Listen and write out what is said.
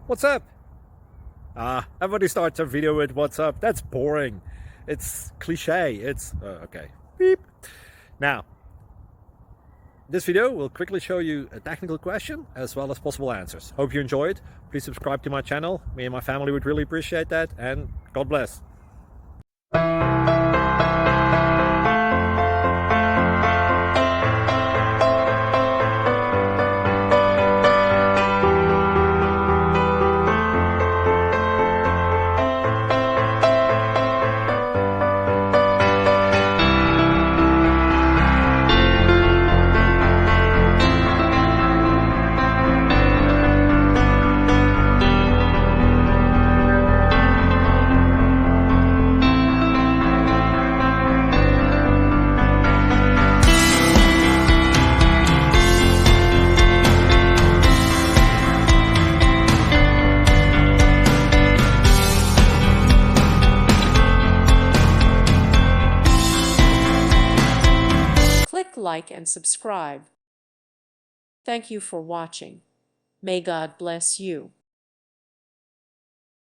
What's up? Everybody starts a video with what's up. That's boring. It's cliche. Okay. Beep. Now, this video will quickly show you a technical question as well as possible answers. Hope you enjoyed. Please subscribe to my channel. Me and my family would really appreciate that, and God bless. Click like and subscribe. Thank you for watching. May God bless you.